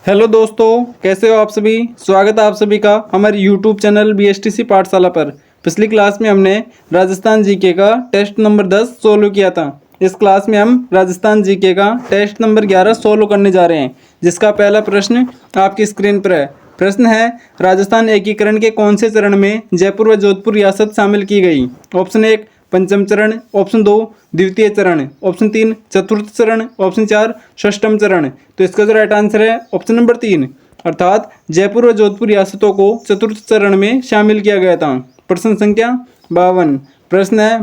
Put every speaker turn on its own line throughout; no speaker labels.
Hello दोस्तों, कैसे हो आप सभी। स्वागत है आप सभी का हमारे यूट्यूब चैनल BSTC पाठशाला पर। पिछली क्लास में हमने राजस्थान जीके का टेस्ट नंबर 10 सोल्व किया था। इस क्लास में हम राजस्थान जीके का टेस्ट नंबर 11 सोल्व करने जा रहे हैं, जिसका पहला प्रश्न आपकी स्क्रीन पर है। प्रश्न है, राजस्थान एकीकरण के कौन से चरण में जयपुर व जोधपुर रियासत शामिल की गई। ऑप्शन 1 पंचम चरण, ऑप्शन 2 द्वितीय चरण, ऑप्शन 3 चतुर्थ चरण, ऑप्शन 4 षष्ठम चरण। तो इसका जो राइट आंसर है ऑप्शन नंबर 3, अर्थात जयपुर व जोधपुर रियासतों को चतुर्थ चरण में शामिल किया गया था। प्रश्न संख्या 52। प्रश्न है,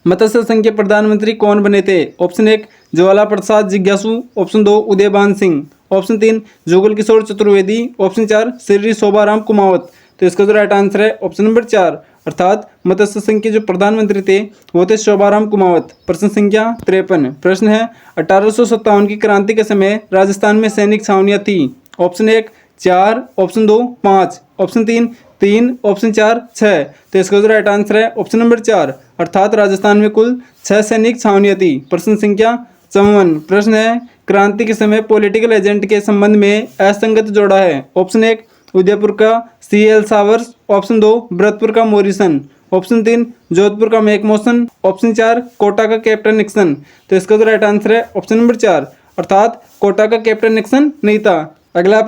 मत्स्य संघ के प्रधानमंत्री कौन बने थे। ऑप्शन 1 ज्वाला प्रसाद जिज्ञासु, option 2 Udaybhan Singh, option 3 Jugal Kishore Chaturvedi, option 4 Shri Shobharam Kumawat. तो इसका जो राइट आंसर है ऑप्शन नंबर 4, अर्थात मत्स्य संघ के जो प्रधानमंत्री थे वो थे शोभाराम कुमावत। प्रश्न संख्या 53। प्रश्न है, 1857 की क्रांति के समय राजस्थान में सैनिक छावनियां थी। Option 1 4, option 2 5, option 3, option 4 6। तो इसका जो राइट आंसर है ऑप्शन नंबर 4, अर्थात राजस्थान में कुल 6 सैनिक छावनियां थी। प्रश्न संख्या 54। प्रश्न है, क्रांति के समय पॉलिटिकल एजेंट के संबंध में असंगत जोड़ा है। ऑप्शन 1 उदयपुर का CL सावर्स, ऑप्शन 2 भरतपुर का मॉरिसन, ऑप्शन 3 जोधपुर का मैकमोसन, ऑप्शन 4 कोटा का कैप्टन निक्सन। तो इसका जो राइट आंसर है ऑप्शन नंबर 4, अर्थात कोटा का कैप्टन निक्सन नहीं था। अगला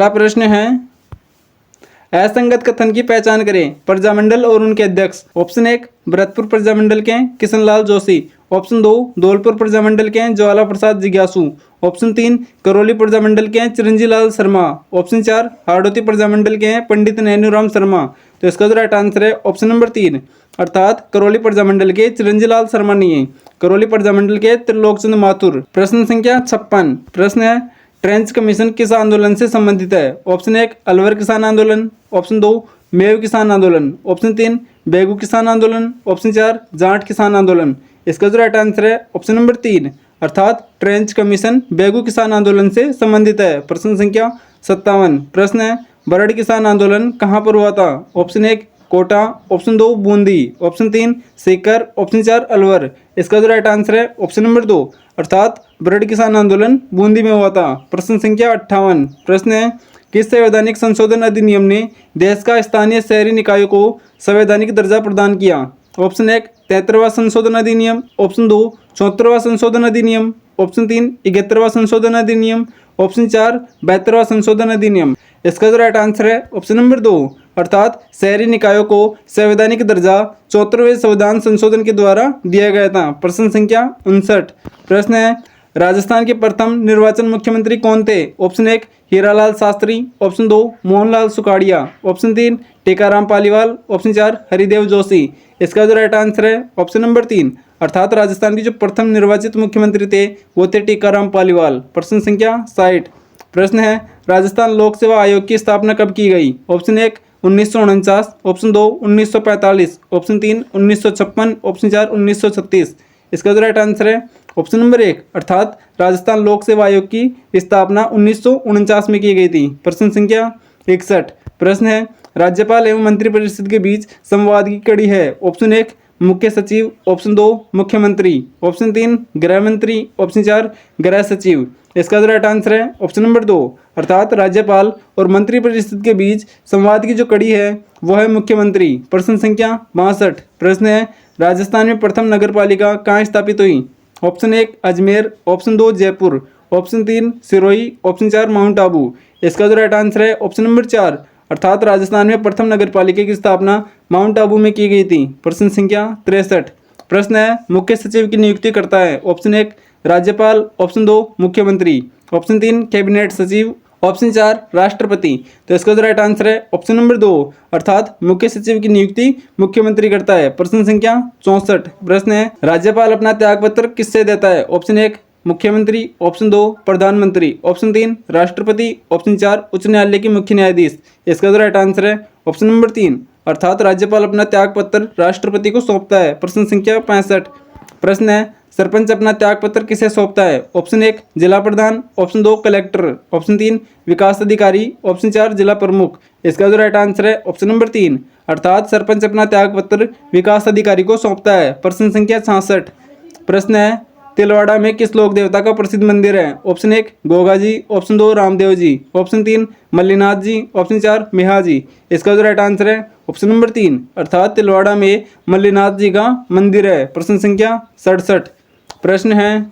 प्रश्न है, असंगत कथन की पहचान करें। प्रजामंडल और उनके अध्यक्ष। ऑप्शन 1 भरतपुर प्रजामंडल के किशनलाल जोशी, ऑप्शन 2 धौलपुर प्रजामंडल के ज्वाला प्रसाद जिज्ञासु, ऑप्शन 3 करौली प्रजामंडल के चिरंजीलाल शर्मा, ऑप्शन 4 हाड़ौती प्रजामंडल के पंडित नैनूराम शर्मा। तो इसका जो राइट आंसर है ऑप्शन नंबर 3, अर्थात करौली प्रजामंडल के चिरंजीलाल शर्मा नहीं है, करौली प्रजामंडल के त्रिलोकचंद माथुर। प्रश्न संख्या 56। प्रश्न है, ट्रेंच कमीशन किस आंदोलन से संबंधित है। ऑप्शन 1 अलवर किसान आंदोलन, ऑप्शन 2 मेव किसान आंदोलन, ऑप्शन 3 बेगू किसान आंदोलन, ऑप्शन 4 जाट किसान आंदोलन। इसका जो राइट आंसर है ऑप्शन नंबर 3, अर्थात ट्रेंच कमीशन बेगू किसान आंदोलन से संबंधित है। प्रश्न संख्या 57। प्रश्न है, बरड़ किसान आंदोलन कहाँ पर हुआ था। Option 1 Kota, option 2 Bundi, option 3 Sikar, option 4 Alwar. इसका जो राइट आंसर है ऑप्शन नंबर 2, अर्थात बरड़ किसान आंदोलन बूंदी में हुआ था। प्रश्न संख्या 58। प्रश्न है, किस संवैधानिक संशोधन अधिनियम ने देश का स्थानीय शहरी निकायों को संवैधानिक दर्जा प्रदान किया। ऑप्शन 1 73वां संशोधन अधिनियम, ऑप्शन 2 74वां संशोधन अधिनियम, ऑप्शन 3 71वां संशोधन अधिनियम, ऑप्शन 4 72वां संशोधन अधिनियम। इसका जो राइट आंसर है ऑप्शन नंबर 2, अर्थात शहरी निकायों को संवैधानिक दर्जा 74वें संविधान संशोधन के द्वारा दिया गया था। प्रश्न संख्या 59। प्रश्न है, राजस्थान के प्रथम निर्वाचन मुख्यमंत्री कौन थे। Option 1 Hiralal Shastri, option 2 Mohanlal Sukhadia, option 3 Tikaram Paliwal, option 4 Haridev Joshi. इसका जो राइट आंसर है ऑप्शन नंबर 3, अर्थात राजस्थान के जो प्रथम निर्वाचित मुख्यमंत्री थे वो थे टीकाराम पालीवाल। प्रश्न संख्या 60। प्रश्न है, राजस्थान लोक सेवा आयोग की स्थापना कब की गई। Option 1 1949, option 2 1945, option 3 1956, option 4 1936। इसका जो राइट आंसर है ऑप्शन नंबर 1, अर्थात राजस्थान लोक सेवा आयोग की स्थापना 1949 में की गई थी। प्रश्न संख्या 61। प्रश्न है, राज्यपाल एवं मंत्रिपरिषद के बीच संवाद की कड़ी है। ऑप्शन 1 मुख्य सचिव, ऑप्शन 2 मुख्यमंत्री, ऑप्शन 3 गृह मंत्री, ऑप्शन 4 गृह सचिव। इसका जो राइट आंसर है ऑप्शन नंबर 2, अर्थात राज्यपाल और मंत्रिपरिषद के बीच संवाद की जो कड़ी है वह है मुख्यमंत्री। प्रश्न संख्या 62। प्रश्न है, राजस्थान में प्रथम नगर पालिका कहाँ स्थापित हुई। Option 1 Ajmer, option 2 Jaipur, option 3 Sirohi, option 4 mount Abu. इसका जो राइट आंसर है ऑप्शन नंबर 4, अर्थात राजस्थान में प्रथम नगर पालिका की स्थापना माउंट आबू में की गई थी। प्रश्न संख्या 63। प्रश्न है, मुख्य सचिव की नियुक्ति करता है। ऑप्शन 1 राज्यपाल, ऑप्शन 2 मुख्यमंत्री, ऑप्शन 3 कैबिनेट सचिव, ऑप्शन 4 राष्ट्रपति। तो इसका जो राइट आंसर है ऑप्शन नंबर 2, अर्थात मुख्य सचिव की नियुक्ति मुख्यमंत्री करता है। प्रश्न संख्या 64। प्रश्न है, राज्यपाल अपना त्यागपत्र किससे देता है। ऑप्शन 1 मुख्यमंत्री, ऑप्शन 2 प्रधानमंत्री, ऑप्शन 3 राष्ट्रपति, ऑप्शन 4 उच्च न्यायालय के मुख्य न्यायाधीश। इसका जो राइट आंसर है ऑप्शन नंबर 3, अर्थात राज्यपाल अपना त्यागपत्र राष्ट्रपति को सौंपता है। प्रश्न संख्या 65। प्रश्न है, सरपंच अपना त्यागपत्र किसे सौंपता है। ऑप्शन 1 जिला प्रधान, ऑप्शन 2 कलेक्टर, ऑप्शन 3 विकास अधिकारी, ऑप्शन 4 जिला प्रमुख। इसका जो राइट आंसर है ऑप्शन नंबर 3, अर्थात सरपंच अपना त्यागपत्र विकास अधिकारी को सौंपता है। प्रश्न संख्या 66। प्रश्न है, तिलवाड़ा में किस लोक देवता का प्रसिद्ध मंदिर है? Option 1 Goga ji, option 2 Ramdev ji, option 3 Mallinath जी, ऑप्शन 4 मेहा जी। इसका जो राइट आंसर है ऑप्शन नंबर 3, अर्थात तिलवाड़ा में मल्लीनाथ जी का मंदिर है। प्रश्न संख्या 67। प्रश्न है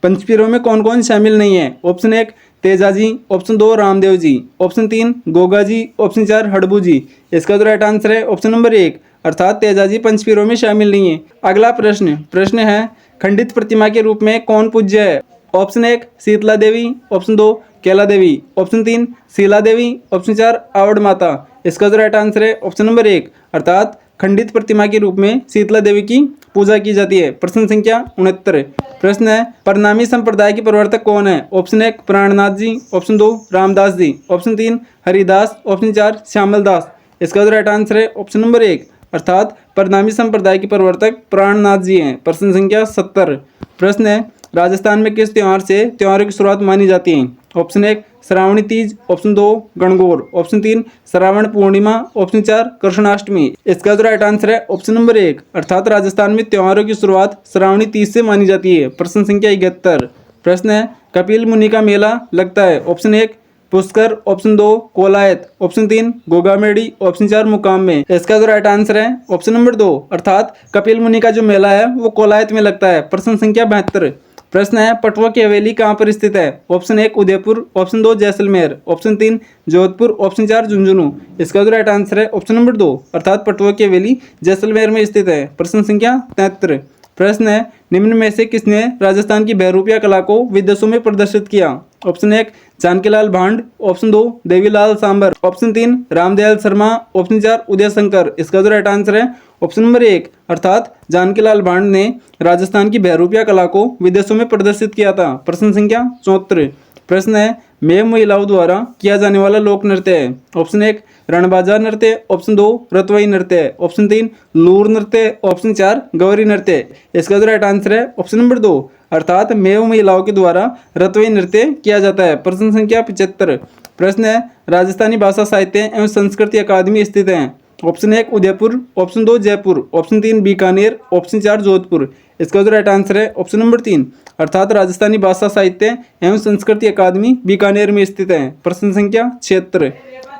पंचपीरों में कौन कौन शामिल नहीं है? Option 1 Teja ji, option 2 Ramdev ji, option 3 Goga ji, option 4 Harbu जी। इसका जो राइट आंसर है ऑप्शन नंबर 1, अर्थात तेजा जी पंचपीरों में शामिल नहीं है। अगला प्रश्न है खंडित प्रतिमा के रूप में कौन पूज्य है? ऑप्शन 1 शीतला देवी, ऑप्शन 2 केला देवी, ऑप्शन 3 शीला देवी, ऑप्शन 4 आवड़ माता। इसका जो राइट आंसर है ऑप्शन नंबर 1, अर्थात खंडित प्रतिमा के रूप में शीतला देवी की पूजा की जाती है। प्रश्न संख्या 69। प्रश्न है परनामी संप्रदाय के प्रवर्तक कौन है? ऑप्शन 1 प्राणनाथ जी, option 2 Ramdas ji, option 3 Haridas, option 4 Shyamal दास। इसका जो राइट आंसर है ऑप्शन नंबर 1, अर्थात परनामी संप्रदाय के प्रवर्तक प्राणनाथ जी हैं। प्रश्न संख्या 70। प्रश्न है राजस्थान में किस त्योहार से त्योहारों की शुरुआत मानी जाती है? Option 1 Shravani Teej, option 2 Gangaur, option 3 Shravan Purnima, option 4 Krishnashtami. इसका जो राइट आंसर है ऑप्शन नंबर 1, अर्थात राजस्थान में त्योहारों की शुरुआत श्रावणी तीज से मानी जाती है। प्रश्न संख्या 71। प्रश्न है कपिल मुनि का मेला लगता है? Option 1 Pushkar, option 2 Kolayat, option 3 Gogamedi, option 4 मुकाम में। इसका जो राइट आंसर है ऑप्शन नंबर 2, अर्थात कपिल मुनि का जो मेला है वो कोलायत में लगता है। प्रश्न संख्या 72। प्रश्न है पटवा की हवेली कहाँ पर स्थित है? Option 1 Udaipur, option 2 Jaisalmer, option 3 Jodhpur, option 4 Jhunjhunu. इसका जो राइट आंसर है ऑप्शन नंबर 2, अर्थात पटवा की हवेली जैसलमेर में स्थित है। प्रश्न संख्या 73। प्रश्न है निम्न में से किसने राजस्थान की बहरूपिया कला को विदेशों में प्रदर्शित किया? Option 1 Jankilal Bhand, option 2 Devilal Sambar, option 3 Ramdayal Sharma, option 4 Uday Shankar. इसका जो राइट आंसर है ऑप्शन नंबर 1, अर्थात जानकीलाल भांड ने राजस्थान की बहरूपिया कला को विदेशों में प्रदर्शित किया था। प्रश्न संख्या 74। प्रश्न है मेव महिलाओं द्वारा किया जाने वाला लोक नृत्य है? ऑप्शन 1 रणबाजा नृत्य, ऑप्शन 2 रतवई नृत्य, ऑप्शन 3 लूर नृत्य, ऑप्शन 4 गौरी नृत्य। इसका जो राइट आंसर है ऑप्शन नंबर 2, अर्थात मेव महिलाओं के द्वारा रतवई नृत्य किया जाता है। प्रश्न संख्या 75। प्रश्न है राजस्थानी भाषा साहित्य एवं संस्कृति अकादमी स्थित है? Option 1 Udaipur, option 2 Jaipur, option 3 Bikaner, option 4 Jodhpur. इसका जो राइट आंसर है ऑप्शन नंबर 3, अर्थात राजस्थानी भाषा साहित्य एवं संस्कृति अकादमी बीकानेर में स्थित है। प्रश्न संख्या 76।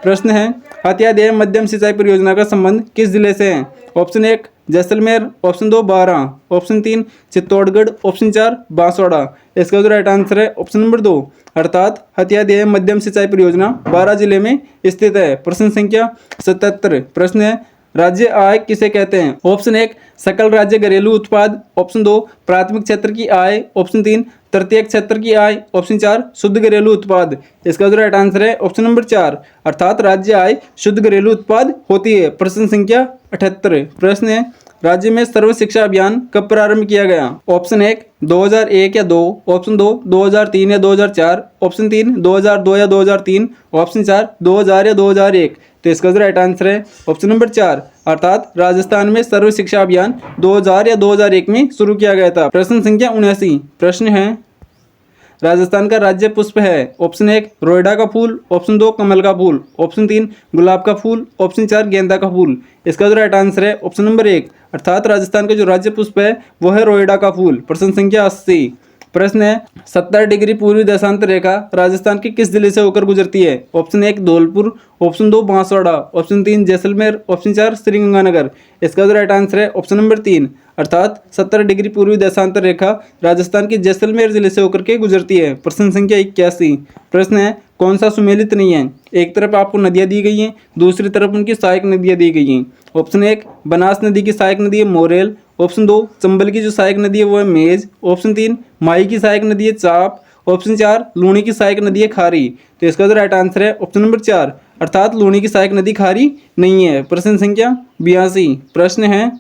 प्रश्न है हथियादेव मध्यम सिंचाई परियोजना का संबंध किस जिले से है? Option 1 Jaisalmer, option 2 Baran, option 3 Chittorgarh, option 4 Banswara. इसका जो राइट आंसर है ऑप्शन नंबर 2, अर्थात हथियादेव मध्यम सिंचाई परियोजना बारां जिले में स्थित है। प्रश्न संख्या 77। प्रश्न है राज्य आय किसे कहते हैं? ऑप्शन 1 सकल राज्य घरेलू उत्पाद, ऑप्शन 2 प्राथमिक क्षेत्र की आय, ऑप्शन 3 तृतीयक क्षेत्र की आय, ऑप्शन 4 शुद्ध घरेलू उत्पाद। इसका जो राइट आंसर है ऑप्शन नंबर 4, अर्थात राज्य आय शुद्ध घरेलू उत्पाद होती है। प्रश्न संख्या 78। प्रश्न है राज्य में सर्व शिक्षा अभियान कब प्रारंभ किया गया? ऑप्शन 1 2001 या 2, ऑप्शन 2 2003 या 2004, ऑप्शन 3 2002 या 2003, ऑप्शन 4 2000 या 2001। तो इसका जो राइट आंसर है ऑप्शन नंबर 4, अर्थात राजस्थान में सर्व शिक्षा अभियान 2000 या 2001 में शुरू किया गया था। प्रश्न संख्या 79। प्रश्न है राजस्थान का राज्य पुष्प है? ऑप्शन 1 रोइडा का फूल, ऑप्शन 2 कमल का फूल, ऑप्शन 3 गुलाब का फूल, ऑप्शन 4 गेंदा का फूल। इसका जो राइट आंसर है ऑप्शन नंबर 1, अर्थात राजस्थान का जो राज्य पुष्प है वो है रोइडा का फूल। प्रश्न संख्या 80। प्रश्न है 70 डिग्री पूर्वी देशांतर रेखा राजस्थान के किस जिले से होकर गुजरती है? Option 1 Dholpur, option 2 Banswara, option 3 Jaisalmer, option 4 Sriganganagar. इसका जो राइट आंसर है ऑप्शन नंबर 3, अर्थात 70 डिग्री पूर्वी देशांतर रेखा राजस्थान के जैसलमेर जिले से होकर के गुजरती है। प्रश्न संख्या 81। प्रश्न है कौन सा सुमेलित नहीं है? एक तरफ आपको नदियाँ दी गई हैं, दूसरी तरफ उनकी सहायक नदियाँ दी गई हैं। ऑप्शन 1 बनास नदी की सहायक नदी है मोरेल, ऑप्शन 2 चंबल की जो सहायक नदी है वो है मेज, ऑप्शन 3 माही की सहायक नदी है चाप, ऑप्शन 4 लूणी की सहायक नदी है खारी। तो इसका जो राइट आंसर है ऑप्शन नंबर 4, अर्थात लूणी की सहायक नदी खारी नहीं है। प्रश्न संख्या 82। प्रश्न है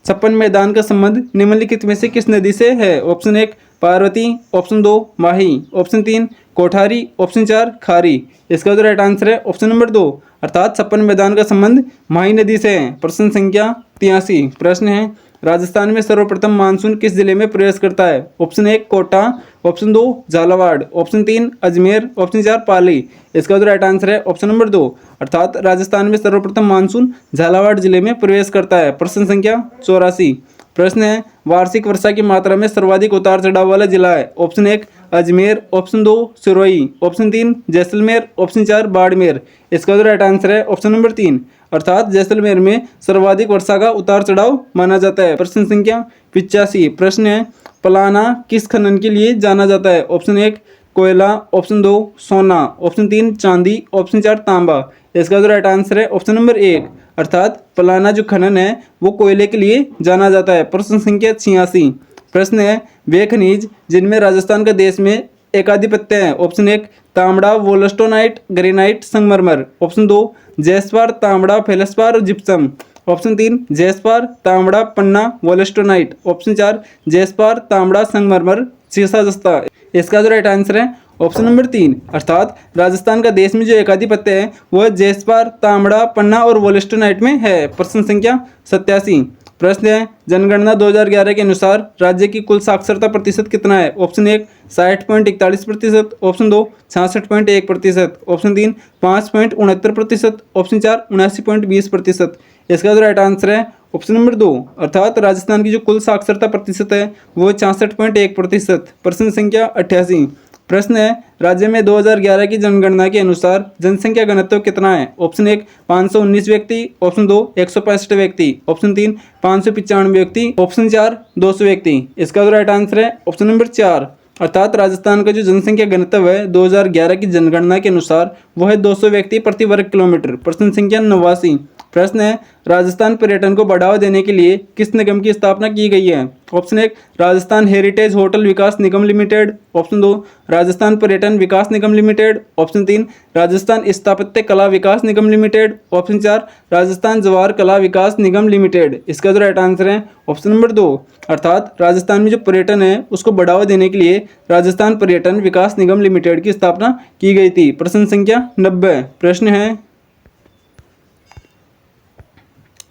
56 मैदान का संबंध निम्नलिखित में से किस नदी से है? ऑप्शन 1 पार्वती, ऑप्शन 2 माही, ऑप्शन 3 कोठारी, ऑप्शन 4 खारी। इसका जो राइट आंसर है ऑप्शन नंबर 2, अर्थात 56 मैदान का संबंध माही नदी से है। प्रश्न संख्या 83। प्रश्न है राजस्थान में सर्वप्रथम मानसून किस जिले में प्रवेश करता है? Option 1 Kota, option 2 Jhalawar, option 3 Ajmer, option 4 Pali. इसका जो राइट आंसर है ऑप्शन नंबर 2, अर्थात राजस्थान में सर्वप्रथम मानसून झालावाड़ जिले में प्रवेश करता है। प्रश्न संख्या 84। प्रश्न है वार्षिक वर्षा की मात्रा में सर्वाधिक उतार चढ़ाव वाला जिला है। Option 1 Ajmer, option 2 Sirohi, option 3 Jaisalmer, option 4 Barmer. इसका जो राइट आंसर है ऑप्शन नंबर 3, अर्थात जैसलमेर में सर्वाधिक वर्षा का उतार चढ़ाव माना जाता है। प्रश्न संख्या 85। प्रश्न है पलाना किस खनन के लिए जाना जाता है। ऑप्शन 1 कोयला, ऑप्शन 2 सोना, ऑप्शन 3 चांदी, ऑप्शन 4 तांबा। इसका जो राइट आंसर है ऑप्शन नंबर 1, अर्थात पलाना जो खनन है वो कोयले के लिए जाना जाता है। प्रश्न संख्या 86। प्रश्न है वे खनिज जिनमें राजस्थान का देश में एकाधिपत्य है। ऑप्शन 1 तांबड़ा, वोलस्टोनाइट, ग्रेनाइट, संगमरमर। ऑप्शन 2 जैस्पार, तांबड़ा, फेलस्पार और जिप्सम। ऑप्शन 3 जैस्पार, तांबड़ा, पन्ना, वोलस्टोनाइट। ऑप्शन 4 जैस्पार, तांबड़ा, संगमरमर, सीसा जस्ता। इसका जो राइट आंसर है ऑप्शन नंबर 3, अर्थात राजस्थान का देश में जो एकाधिपत्य है वह जैस्पार, तांबड़ा, पन्ना और वोलस्टोनाइट में है। प्रश्न संख्या 87। प्रश्न है जनगणना 2011 के अनुसार राज्य की कुल साक्षरता प्रतिशत कितना है। Option 1 60.41%, option 2 66.1%, option 3 5.69%, option 4 79.20%। इसका जो राइट आंसर है ऑप्शन नंबर 2, अर्थात राजस्थान की जो कुल साक्षरता प्रतिशत है वो 66.1%। प्रश्न संख्या 88। प्रश्न है राज्य में 2011 की जनगणना के अनुसार जनसंख्या घनत्व कितना है। ऑप्शन 1 519 व्यक्ति, ऑप्शन 2 165 व्यक्ति, ऑप्शन 3 595 व्यक्ति, ऑप्शन 4 200 व्यक्ति। इसका जो राइट आंसर है ऑप्शन नंबर 4, अर्थात राजस्थान का जो जनसंख्या घनत्व है 2011 की जनगणना के अनुसार वह है 200 व्यक्ति प्रति वर्ग किलोमीटर। प्रश्न संख्या 89। प्रश्न है राजस्थान पर्यटन को बढ़ावा देने के लिए किस निगम की स्थापना की गई है। ऑप्शन 1 राजस्थान हेरिटेज होटल विकास निगम लिमिटेड, ऑप्शन 2 राजस्थान पर्यटन विकास निगम लिमिटेड, ऑप्शन 3 राजस्थान स्थापत्य कला विकास निगम लिमिटेड, ऑप्शन 4 राजस्थान जवाहर कला विकास निगम लिमिटेड। इसका जो राइट आंसर है ऑप्शन नंबर 2, अर्थात राजस्थान में जो पर्यटन है उसको बढ़ावा देने के लिए राजस्थान पर्यटन विकास निगम लिमिटेड की स्थापना की गई थी। प्रश्न संख्या 90। प्रश्न है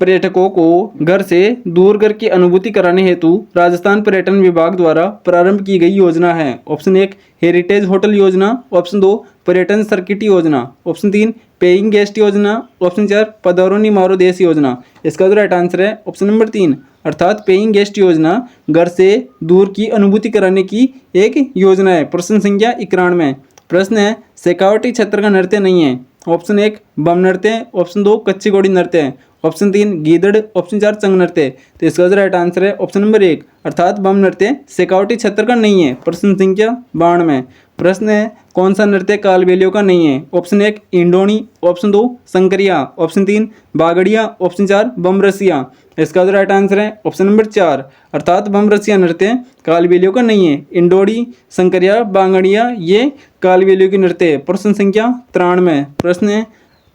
पर्यटकों को घर से दूर घर की अनुभूति कराने हेतु राजस्थान पर्यटन विभाग द्वारा प्रारंभ की गई योजना है। ऑप्शन 1 हेरिटेज होटल योजना, ऑप्शन 2 पर्यटन सर्किट योजना, ऑप्शन 3 पेइंग गेस्ट योजना, ऑप्शन 4 पधारो नी मारो देश योजना। इसका जो राइट आंसर है ऑप्शन नंबर 3, अर्थात पेइंग गेस्ट योजना घर से दूर की अनुभूति कराने की एक योजना है। प्रश्न संख्या 91। प्रश्न है शेखावटी क्षेत्र का नृत्य नहीं है। ऑप्शन 1 बम नृत्य, ऑप्शन 2 कच्ची घोड़ी नृत्य है, ऑप्शन 3 गीदड़, ऑप्शन 4 चंग नृत्य। तो इसका जो राइट आंसर है ऑप्शन नंबर 1, अर्थात बम नृत्य शेखावटी क्षेत्र का नहीं है। प्रश्न संख्या 92। प्रश्न है कौन सा नृत्य कालबेलियों का नहीं है। Option 1 Indoni, option 2 Sankariya, option 3 Bagadiya, option 4 Bamarsiya. इसका जो राइट आंसर है ऑप्शन नंबर 4, अर्थात बमरसिया नृत्य कालबेलियों का नहीं है। इंडोरी, संकरिया, बागड़िया ये कालबेलियों की नृत्य है। प्रश्न संख्या 93। प्रश्न है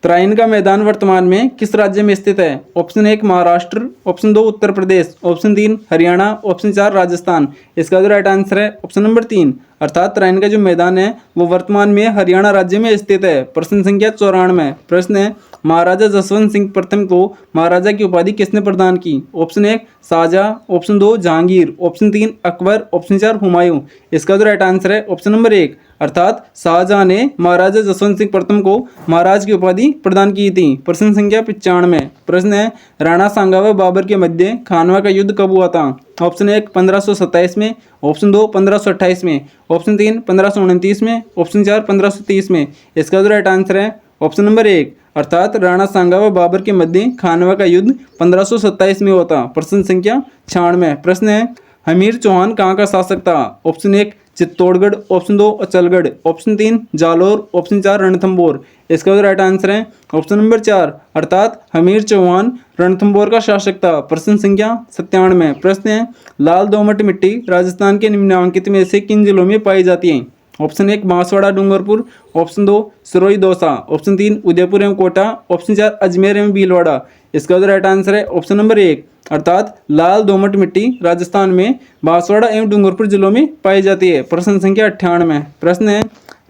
तराइन का मैदान वर्तमान में किस राज्य में स्थित है। Option 1 Maharashtra, option 2 Uttar Pradesh, option 3 Haryana, option 4 Rajasthan. इसका जो राइट आंसर है ऑप्शन नंबर 3, अर्थात तराइन का जो मैदान है वो वर्तमान में हरियाणा राज्य में स्थित है। प्रश्न संख्या 94। प्रश्न है महाराजा जसवंत सिंह प्रथम को महाराजा की उपाधि किसने प्रदान की। Option 1 Shahjahan, option 2 Jahangir, option 3 Akbar, option 4 Humayun. इसका जो राइट आंसर है ऑप्शन नंबर 1, अर्थात शाहजहां ने महाराजा जसवंत सिंह प्रथम को महाराज की उपाधि प्रदान की थी। प्रश्न संख्या 95। प्रश्न है राणा सांगा व बाबर के मध्य खानवा का युद्ध कब हुआ था। ऑप्शन 1 1527 में, ऑप्शन 2 1528 में, ऑप्शन 3 1529 में, ऑप्शन 4 1530 में। इसका जो राइट आंसर है ऑप्शन नंबर 1, अर्थात राणा सांगा व बाबर के मध्य खानवा का युद्ध 1527 में हुआ था। प्रश्न संख्या 96। प्रश्न है हमीर चौहान कहाँ का शासक था। Option 1 Chittorgarh, option 2 Achalgarh, option 3 Jalore, option 4 Ranthambore. इसका जो राइट आंसर है ऑप्शन नंबर 4, अर्थात हमीर चौहान रणथंबोर का शासक था। प्रश्न संख्या 97। प्रश्न है लाल दोमट मिट्टी राजस्थान के निम्नलिखित में से किन जिलों में पाई जाती है। Option 1 Banswara Dungarpur, option 2 Sirohi Dausa, option 3 Udaipur एवं कोटा, ऑप्शन 4 अजमेर एवं भीलवाड़ा। इसका जो राइट आंसर है ऑप्शन नंबर 1, अर्थात लाल दोमट मिट्टी राजस्थान में बांसवाड़ा एवं डूंगरपुर जिलों में पाई जाती है। प्रश्न संख्या 98। प्रश्न है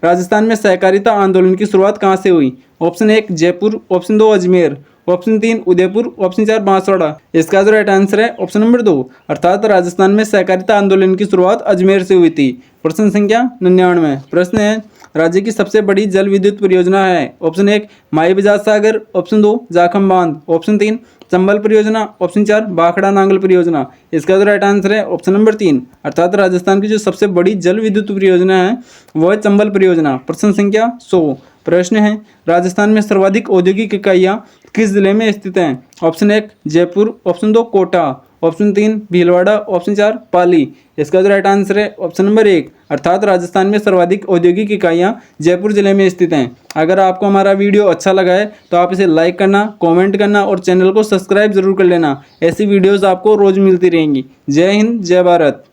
राजस्थान में सहकारिता आंदोलन की शुरुआत कहाँ से हुई। Option 1 Jaipur, option 2 Ajmer, option 3 Udaipur, option 4 Banswara. इसका जो राइट आंसर है ऑप्शन नंबर 2, अर्थात राजस्थान में सहकारिता आंदोलन की शुरुआत अजमेर से हुई थी। प्रश्न संख्या 99। प्रश्न है राज्य की सबसे बड़ी जल विद्युत परियोजना है? ऑप्शन 1 माई बजाज सागर, ऑप्शन 2 जाखम बांध, ऑप्शन 3 चंबल परियोजना, ऑप्शन 4 भाखड़ा नांगल परियोजना। इसका जो राइट आंसर है ऑप्शन नंबर 3, अर्थात राजस्थान की जो सबसे बड़ी जल विद्युत परियोजना है वो है चंबल परियोजना। प्रश्न संख्या 100। प्रश्न है राजस्थान में सर्वाधिक औद्योगिक इकाइयाँ किस जिले में स्थित हैं? Option 1 Jaipur, option 2 Kota, option 3 Bhilwara, option 4 Pali. इसका जो राइट आंसर है ऑप्शन नंबर 1, अर्थात राजस्थान में सर्वाधिक औद्योगिक इकाइयाँ जयपुर जिले में स्थित हैं। अगर आपको हमारा वीडियो अच्छा लगा है तो आप इसे लाइक करना, कमेंट करना और चैनल को सब्सक्राइब जरूर कर लेना। ऐसी वीडियोस आपको रोज मिलती रहेंगी। जय हिंद, जय भारत।